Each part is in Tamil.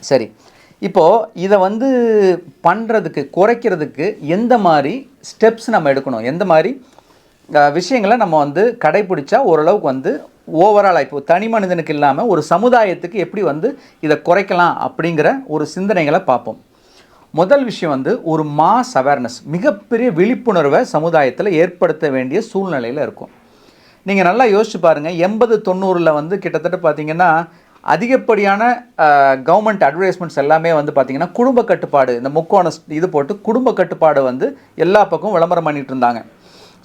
சரி, இப்போது இதை வந்து பண்ணுறதுக்கு, குறைக்கிறதுக்கு எந்த மாதிரி ஸ்டெப்ஸ் நம்ம எடுக்கணும், எந்த மாதிரி விஷயங்களை நம்ம வந்து கடைப்பிடிச்சா ஓரளவுக்கு வந்து ஓவராலாக இப்போ தனி மனிதனுக்கு இல்லாமல் ஒரு சமுதாயத்துக்கு எப்படி வந்து இதை குறைக்கலாம் அப்படிங்கிற ஒரு சிந்தனைகளை பார்ப்போம். முதல் விஷயம் வந்து ஒரு மாஸ் அவேர்னஸ், மிகப்பெரிய விழிப்புணர்வை சமுதாயத்தில் ஏற்படுத்த வேண்டிய சூழ்நிலையில் இருக்கும். நீங்கள் நல்லா யோசிச்சு பாருங்கள், 80-90 வந்து கிட்டத்தட்ட பார்த்தீங்கன்னா அதிகப்படியான கவர்மெண்ட் அட்வர்டைஸ்மெண்ட்ஸ் எல்லாமே வந்து பார்த்திங்கன்னா குடும்ப கட்டுப்பாடு, இந்த முக்கோண இது போட்டு குடும்ப கட்டுப்பாடு வந்து எல்லா பக்கமும் விளம்பரம் பண்ணிகிட்டு இருந்தாங்க.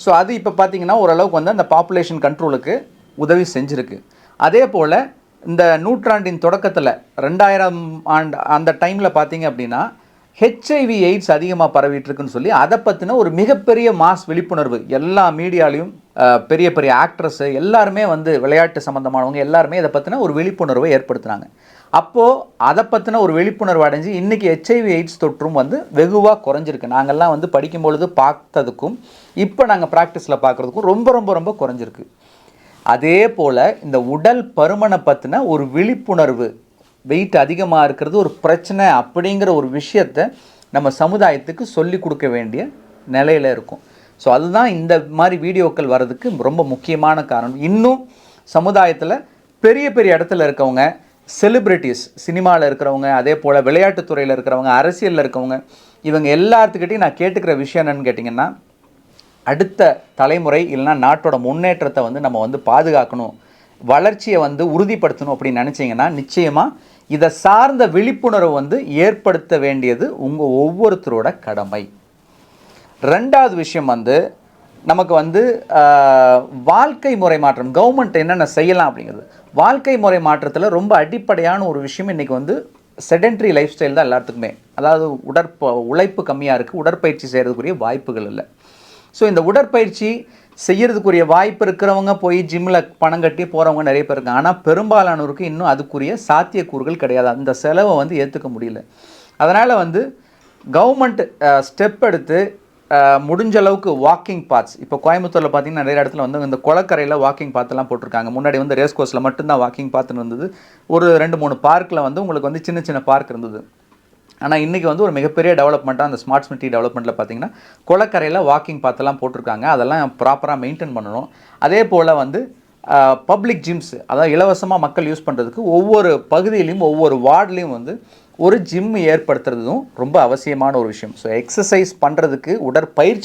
ஸோ அது இப்போ பார்த்திங்கன்னா ஓரளவுக்கு வந்து அந்த பாப்புலேஷன் கண்ட்ரோலுக்கு உதவி செஞ்சுருக்கு. அதே போல் இந்த நூற்றாண்டின் தொடக்கத்தில் 2000 ஆண்டு அந்த டைமில் பார்த்திங்க அப்படின்னா ஹெச்ஐவி எய்ட்ஸ் அதிகமாக பரவிட்டுருக்குன்னு சொல்லி அதை பற்றின ஒரு மிகப்பெரிய மாஸ் விழிப்புணர்வு எல்லா மீடியாலையும் பெரிய பெரிய ஆக்ட்ரஸ்ஸு எல்லாருமே வந்து விளையாட்டு சம்மந்தமானவங்க எல்லாருமே இதை பற்றின ஒரு விழிப்புணர்வை ஏற்படுத்துனாங்க. அப்போது அதை பற்றின ஒரு விழிப்புணர்வு அடைஞ்சு இன்றைக்கி ஹெச்ஐவி எய்ட்ஸ் தொற்றும் வந்து வெகுவாக குறைஞ்சிருக்கு. நாங்கள்லாம் வந்து படிக்கும்பொழுது பார்த்ததுக்கும் இப்போ நாங்கள் ப்ராக்டிஸில் பார்க்குறதுக்கும் ரொம்ப ரொம்ப ரொம்ப குறைஞ்சிருக்கு. அதே போல் இந்த உடல் பருமனை பற்றின ஒரு விழிப்புணர்வு, வெயிட் அதிகமாக இருக்கிறது ஒரு பிரச்சனை அப்படிங்கிற ஒரு விஷயத்தை நம்ம சமுதாயத்துக்கு சொல்லி கொடுக்க வேண்டிய நிலையில் இருக்கும். ஸோ அதுதான் இந்த மாதிரி வீடியோக்கள் வர்றதுக்கு ரொம்ப முக்கியமான காரணம். இன்னும் சமுதாயத்தில் பெரிய பெரிய இடத்துல இருக்கவங்க, செலிப்ரிட்டிஸ், சினிமாவில் இருக்கிறவங்க, அதே போல் விளையாட்டுத்துறையில் இருக்கிறவங்க, அரசியலில் இருக்கவங்க, இவங்க எல்லாத்துக்கிட்டையும் நான் கேட்டுக்கிற விஷயம் என்னென்னு கேட்டிங்கன்னா, அடுத்த தலைமுறை இல்லைனா நாட்டோட முன்னேற்றத்தை வந்து நம்ம வந்து பாதுகாக்கணும், வளர்ச்சியை வந்து உறுதிப்படுத்தணும் அப்படின்னு நினச்சிங்கன்னா நிச்சயமாக இதை சார்ந்த விழிப்புணர்வு வந்து ஏற்படுத்த வேண்டியது உங்கள் ஒவ்வொருத்தரோட கடமை. ரெண்டாவது விஷயம் வந்து நமக்கு வந்து வாழ்க்கை முறை மாற்றம், கவர்மெண்ட் என்னென்ன செய்யலாம் அப்படிங்கிறது. வாழ்க்கை முறை மாற்றத்தில் ரொம்ப அடிப்படையான ஒரு விஷயம் இன்றைக்கி வந்து செடென்ட்ரி லைஃப் ஸ்டைல் தான் எல்லாத்துக்குமே. அதாவது உழைப்பு கம்மியாக இருக்குது, உடற்பயிற்சி செய்கிறதுக்குரிய வாய்ப்புகள் இல்லை. ஸோ இந்த உடற்பயிற்சி செய்கிறதுக்குரிய வாய்ப்பு இருக்கிறவங்க போய் ஜிம்மில் பணம் கட்டி போகிறவங்க நிறைய பேர் இருக்காங்க. ஆனால் பெரும்பாலானோருக்கு இன்னும் அதுக்குரிய சாத்தியக்கூறுகள் கிடையாது, அந்த செலவை வந்து ஏற்றுக்க முடியல. அதனால் வந்து கவர்மெண்ட் ஸ்டெப் எடுத்து முடிஞ்ச அளவுக்கு வாக்கிங் பாத்ஸ், இப்போ கோயம்புத்தூரில் பார்த்திங்கன்னா நிறைய இடத்துல வந்து இந்த குளக்கரையில் வாக்கிங் பாத்தெல்லாம் போட்டிருக்காங்க. முன்னாடி வந்து ரேஸ் கோர்ஸில் மட்டும்தான் வாக்கிங் பாத்துன்னு இருந்தது. ஒரு 2-3 பார்க்கில் வந்து உங்களுக்கு வந்து சின்ன சின்ன பார்க் இருந்தது. ஆனால் இன்றைக்கி வந்து ஒரு மிகப்பெரிய டெவலப்மெண்ட்டாக அந்த ஸ்மார்ட் சிட்டி டெவலப்மெண்ட்டில் பார்த்திங்கன்னா குளக்கரையில் வாக்கிங் பாத்தெல்லாம் போட்டிருக்காங்க. அதெல்லாம் ப்ராப்பராக மெயின்டைன் பண்ணணும். அதே போல் வந்து பப்ளிக் ஜிம்ஸ், அதாவது இலவசமாக மக்கள் யூஸ் பண்ணுறதுக்கு ஒவ்வொரு பகுதியிலையும் ஒவ்வொரு வார்டுலேயும் வந்து ஒரு ஜிம் ஏற்படுத்துறதும் ரொம்ப அவசியமான ஒரு விஷயம். ஸோ எக்ஸசைஸ் பண்ணுறதுக்கு, உடற்பயிற்சி